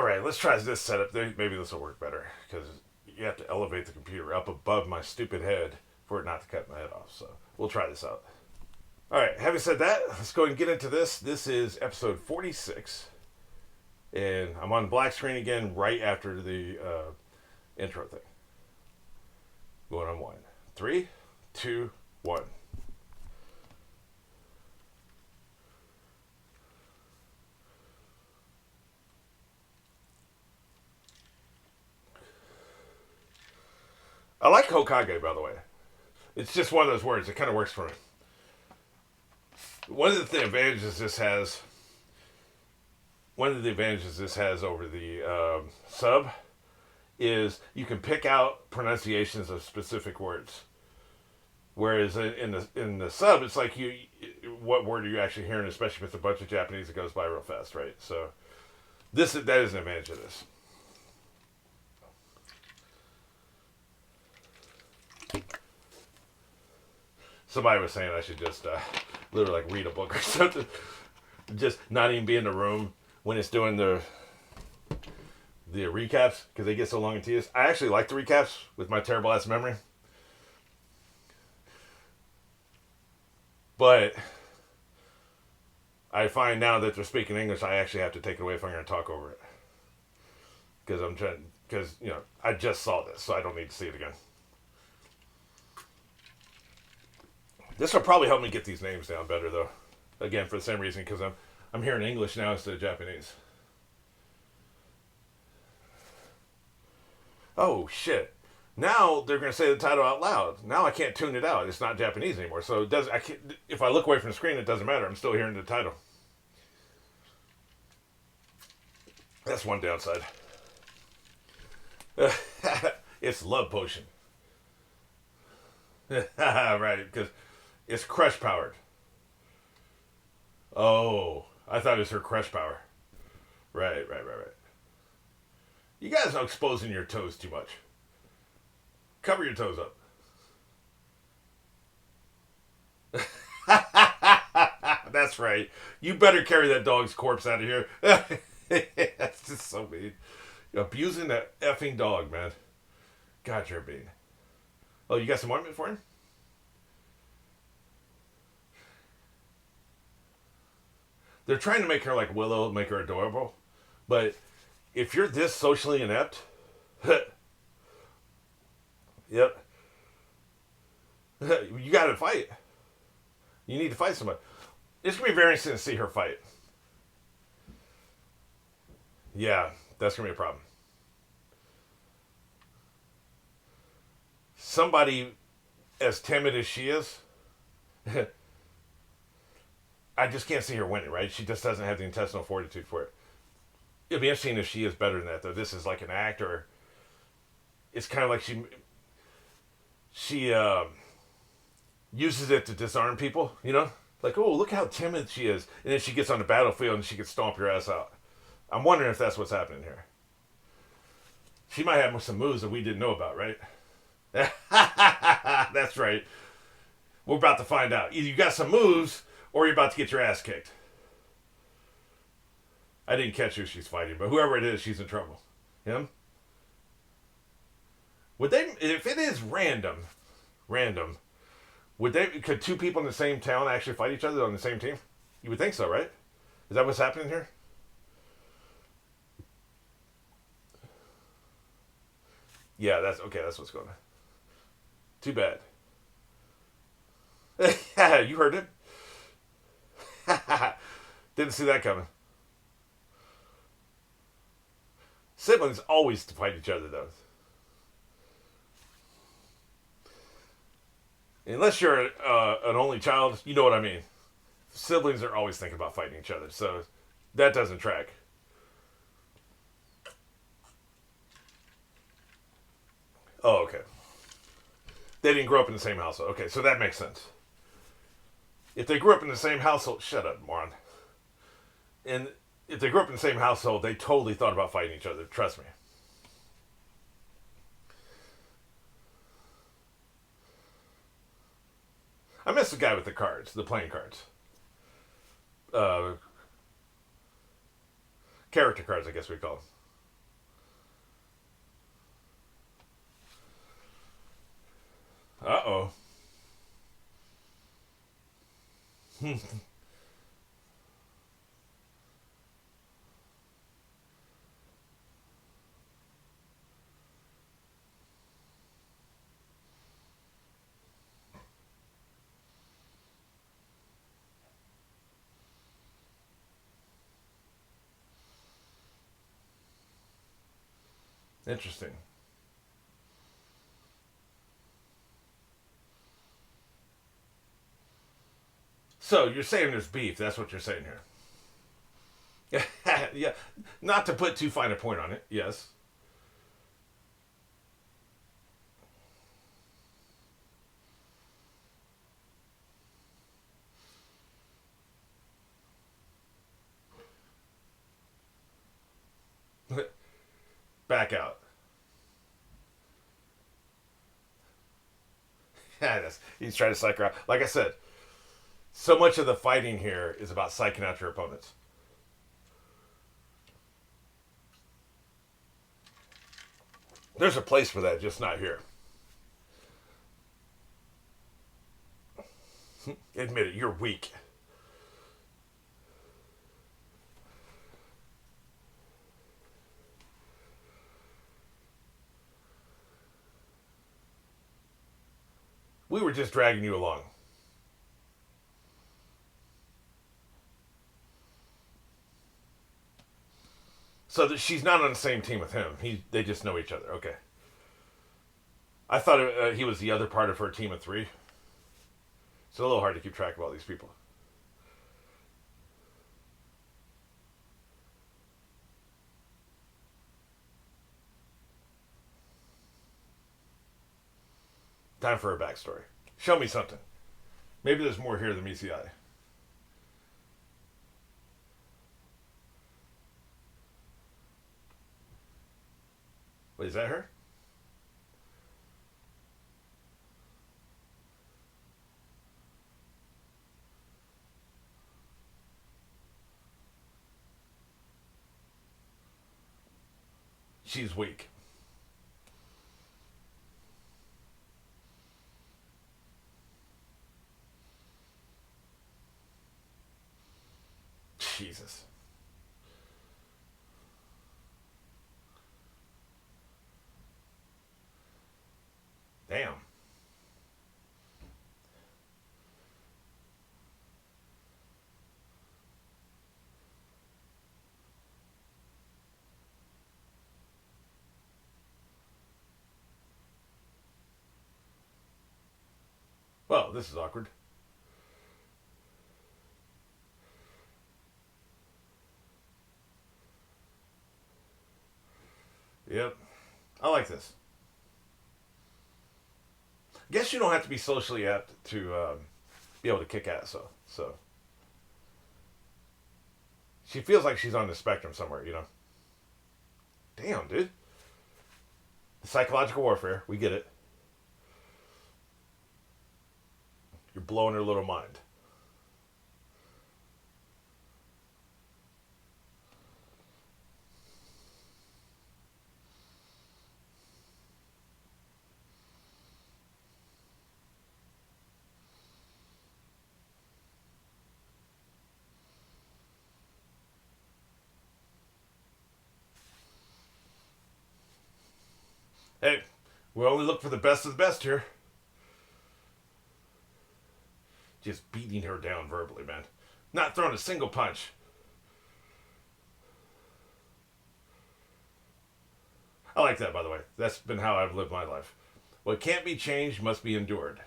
right, let's try this setup. Maybe this will work better because you have to elevate the computer up above my stupid head for it not to cut my head off. So we'll try this out. All right, having said that, let's go and get into this. This is episode 46, and I'm on the black screen again right after the intro thing. Going on one. 3, 2, 1. I like Hokage, by the way. It's just one of those words. It kind of works for me. One of the advantages this has. One of the advantages this has over the sub is you can pick out pronunciations of specific words. Whereas in the sub, it's like what word are you actually hearing? Especially if it's a bunch of Japanese, it goes by real fast, right? So that is an advantage of this. Somebody was saying I should just literally like read a book or something. Just not even be in the room when it's doing the recaps because they get so long and tedious. I actually like the recaps with my terrible ass memory. But I find now that they're speaking English, I actually have to take it away if I'm going to talk over it. Because I just saw this, so I don't need to see it again. This will probably help me get these names down better, though. Again, for the same reason, because I'm hearing English now instead of Japanese. Oh, shit. Now they're going to say the title out loud. Now I can't tune it out. It's not Japanese anymore. So it does. If I look away from the screen, it doesn't matter. I'm still hearing the title. That's one downside. It's Love Potion. Right, because it's Crush powered. Oh, I thought it was her Crush power. Right. You guys are exposing your toes too much. Cover your toes up. That's right. You better carry that dog's corpse out of here. That's just so mean. You're abusing that effing dog, man. God, you're mean. Oh, you got some ointment for him? They're trying to make her like Willow, make her adorable. But if you're this socially inept, yep, you got to fight. You need to fight somebody. It's going to be very interesting to see her fight. Yeah, that's going to be a problem. Somebody as timid as she is, I just can't see her winning, right? She just doesn't have the intestinal fortitude for it. It'll be interesting if she is better than that, though. This is like an act, or it's kind of like she uses it to disarm people, Like, oh, look how timid she is. And then she gets on the battlefield and she can stomp your ass out. I'm wondering if that's what's happening here. She might have some moves that we didn't know about, right? That's right. We're about to find out. Either you got some moves or you're about to get your ass kicked. I didn't catch who she's fighting, but whoever it is, she's in trouble. Him? Would they, if it is random, could two people in the same town actually fight each other on the same team? You would think so, right? Is that what's happening here? Yeah, that's what's going on. Too bad. You heard it. Didn't see that coming. Siblings always fight each other, though. Unless you're an only child, you know what I mean. Siblings are always thinking about fighting each other, so that doesn't track. Oh, okay. They didn't grow up in the same household. Okay, so that makes sense. If they grew up in the same household, shut up, moron. And if they grew up in the same household, they totally thought about fighting each other. Trust me. I miss the guy with the cards, the playing cards. Uh, Character cards, I guess we call them. Interesting. So you're saying there's beef. That's what you're saying here. Yeah. Not to put too fine a point on it. Yes. Back out. He's trying to psych her out. Like I said, so much of the fighting here is about psyching out your opponents. There's a place for that, just not here. Admit it, you're weak. We were just dragging you along. So that she's not on the same team with him. They just know each other. Okay. I thought he was the other part of her team of three. It's a little hard to keep track of all these people. Time for a backstory. Show me something. Maybe there's more here than meets the eye. Wait, is that her? She's weak. Jesus. Damn. Well, this is awkward. Yep. I like this. Guess you don't have to be socially apt to be able to kick ass, so she feels like she's on the spectrum somewhere, you know. Damn, dude. Psychological warfare, we get it. You're blowing her little mind. Hey, we only look for the best of the best here. Just beating her down verbally, man. Not throwing a single punch. I like that, by the way. That's been how I've lived my life. What can't be changed must be endured.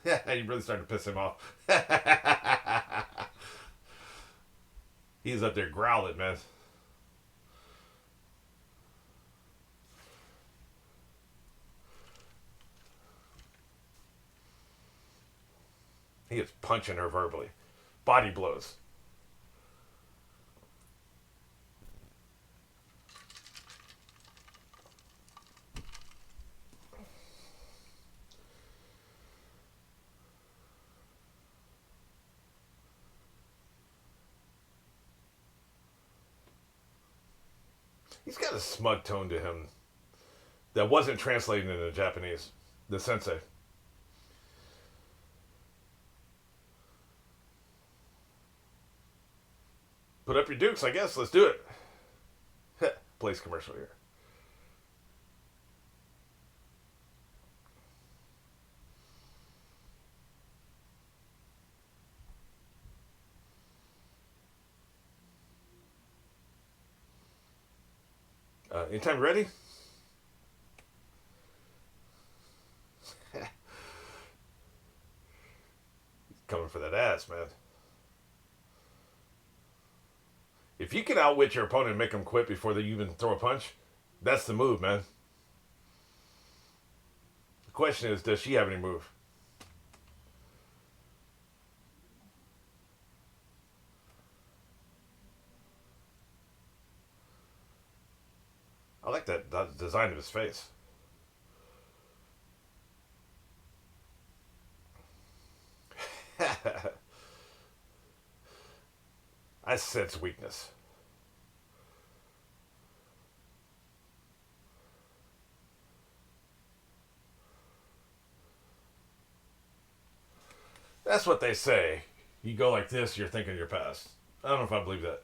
Yeah, you really starting to piss him off. He's up there growling, man. He is punching her verbally. Body blows. He's got a smug tone to him. that wasn't translated into Japanese. The sensei. Put up your dukes, I guess. Let's do it. Place commercial here. Anytime ready? Coming for that ass, man. If you can outwit your opponent and make them quit before they even throw a punch, that's the move, man. The question is, does she have any move? I like that design of his face. I sense weakness. That's what they say. You go like this, you're thinking your past. I don't know if I believe that.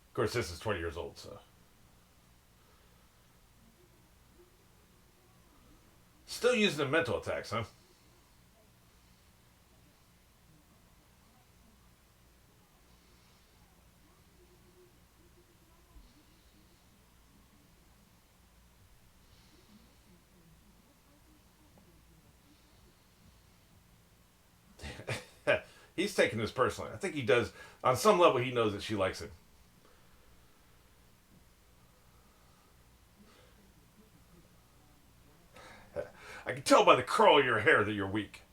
Of course, this is 20 years old, so. Still using the mental attacks, huh? He's taking this personally. I think he does. On some level, he knows that she likes him. I can tell by the curl of your hair that you're weak.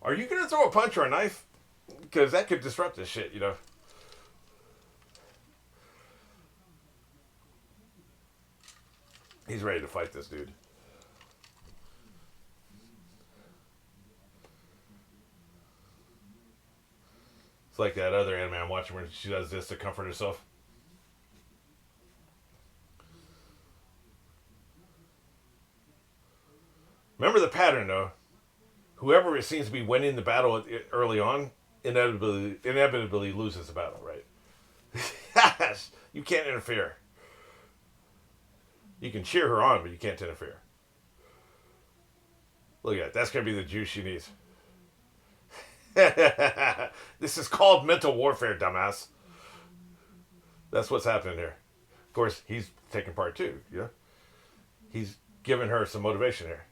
Are you going to throw a punch or a knife? Because that could disrupt this shit, you know. He's ready to fight this dude. It's like that other anime I'm watching where she does this to comfort herself. Remember the pattern, though. Whoever seems to be winning the battle early on inevitably loses the battle, right? You can't interfere. You can cheer her on, but you can't interfere. Look at that. That's going to be the juice she needs. This is called mental warfare, dumbass. That's what's happening here. Of course, he's taking part too. You know, he's giving her some motivation here.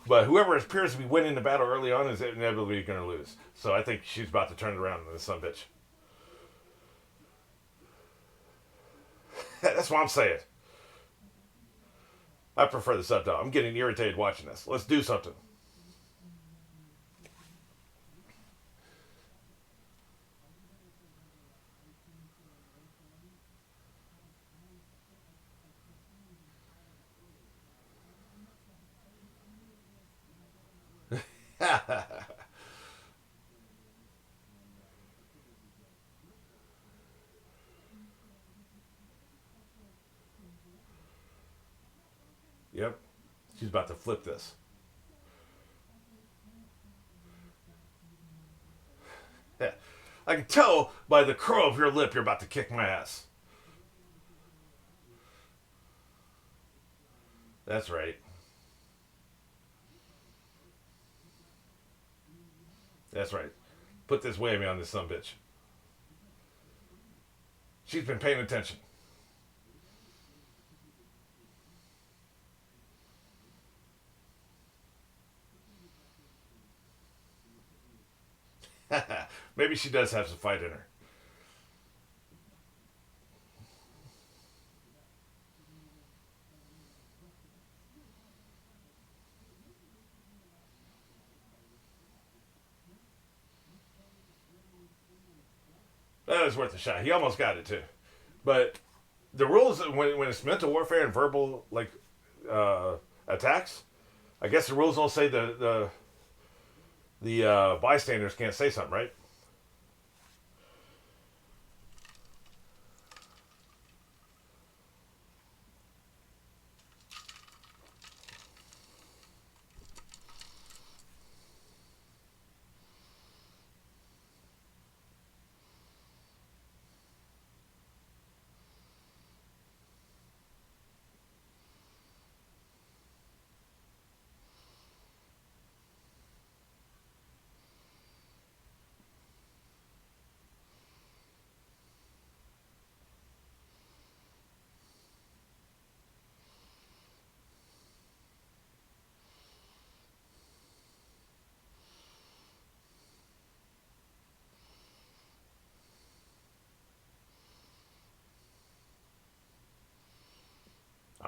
But whoever appears to be winning the battle early on is inevitably going to lose. So I think she's about to turn it around on this son bitch. That's what I'm saying. I prefer the subtitle. I'm getting irritated watching this. Let's do something. Yep. She's about to flip this. Yeah. I can tell by the curl of your lip you're about to kick my ass. That's right. That's right. Put this whammy on this sumbitch. She's been paying attention. Maybe she does have some fight in her. That was worth a shot. He almost got it too. But the rules when it's mental warfare and verbal attacks, I guess the rules don't say the bystanders can't say something, right?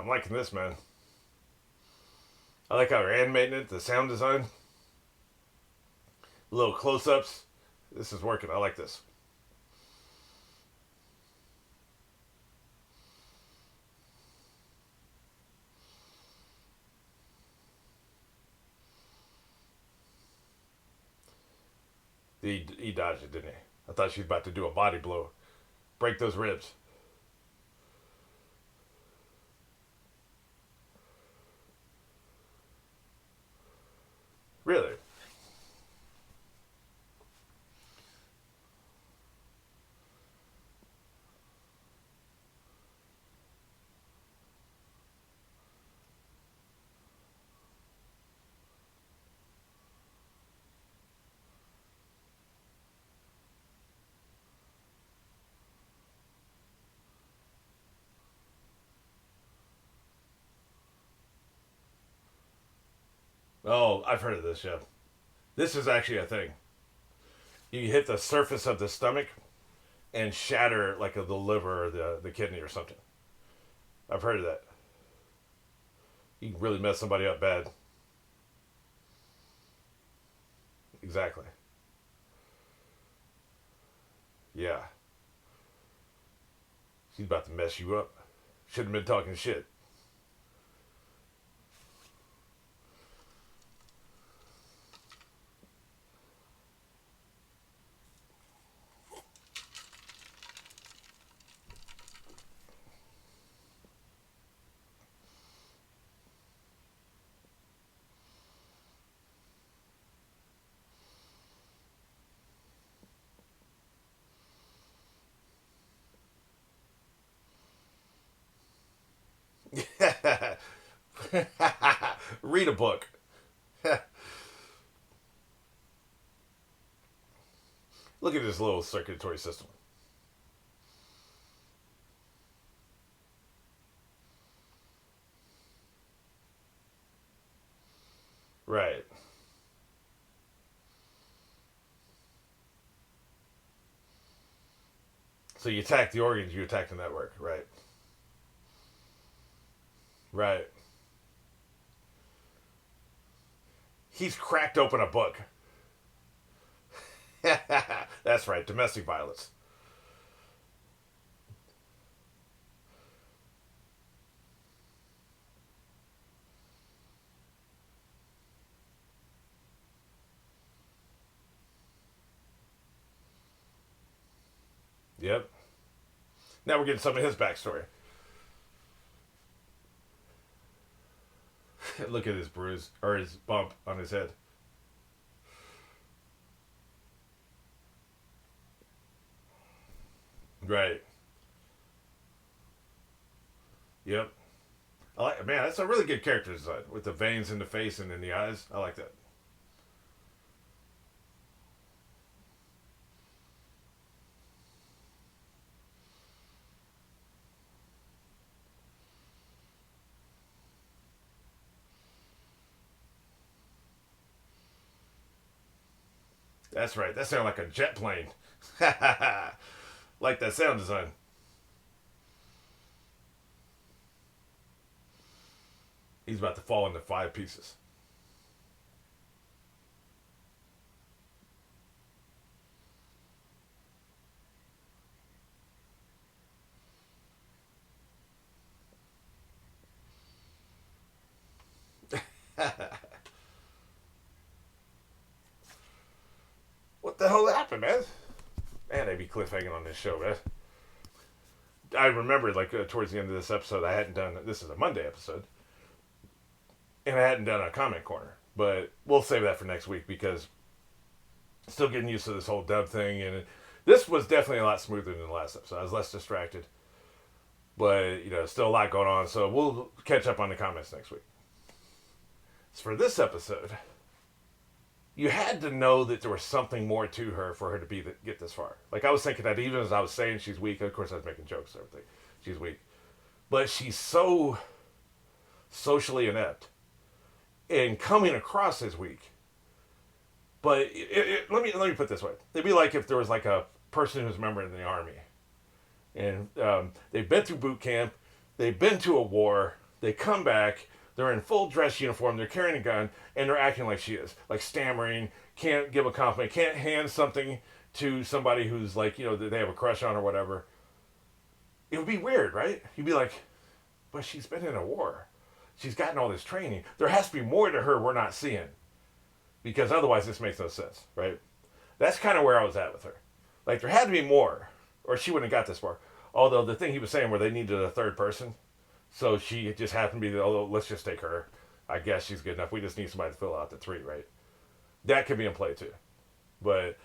I'm liking this, man. I like how they're animating it, the sound design, little close ups. This is working. I like this. He dodged it, didn't he? I thought she was about to do a body blow, break those ribs. Really? Oh, I've heard of this, yeah. This is actually a thing. You hit the surface of the stomach and shatter like the liver or the kidney or something. I've heard of that. You can really mess somebody up bad. Exactly. Yeah. She's about to mess you up. Shouldn't have been talking shit. Read a book. Look at this little circulatory system. Right. So you attack the organs, you attack the network. Right. Right. He's cracked open a book. That's right. Domestic violence. Yep. Now we're getting some of his backstory. Look at his bruise or his bump on his head. Right. Yep. I like man, that's a really good character design with the veins in the face and in the eyes. I like that. That's right. That sounded like a jet plane. Like that sound design. He's about to fall into five pieces. What the hell happened, man? Man, they be cliffhanging on this show, man. I remember, like, towards the end of this episode, I hadn't done. This is a Monday episode, and I hadn't done a comment corner. But we'll save that for next week because still getting used to this whole dub thing, and this was definitely a lot smoother than the last episode. I was less distracted, but still a lot going on. So we'll catch up on the comments next week. As for this episode, you had to know that there was something more to her for her to get this far. Like I was thinking that even as I was saying she's weak, of course I was making jokes and everything. She's weak, but she's so socially inept and coming across as weak. But let me put it this way: it'd be like if there was like a person who's a member in the army, and they've been through boot camp, they've been to a war, They come back. They're in full dress uniform. They're carrying a gun, and they're acting like she is, like stammering, can't give a compliment, can't hand something to somebody who's like, that they have a crush on or whatever. It would be weird, right? You'd be like, but she's been in a war. She's gotten all this training. There has to be more to her we're not seeing, because otherwise this makes no sense, right? That's kind of where I was at with her. Like, there had to be more, or she wouldn't have got this far. Although the thing he was saying where they needed a third person, so she just happened to be, although let's just take her. I guess she's good enough. We just need somebody to fill out the 3, right? That could be in play too. But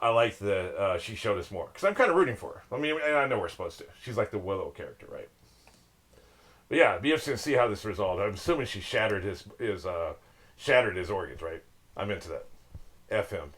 I like that she showed us more. Because I'm kind of rooting for her. I mean, and I know we're supposed to. She's like the Willow character, right? But yeah, it'd be interesting to see how this resolved. I'm assuming she shattered his organs, right? I'm into that. F him.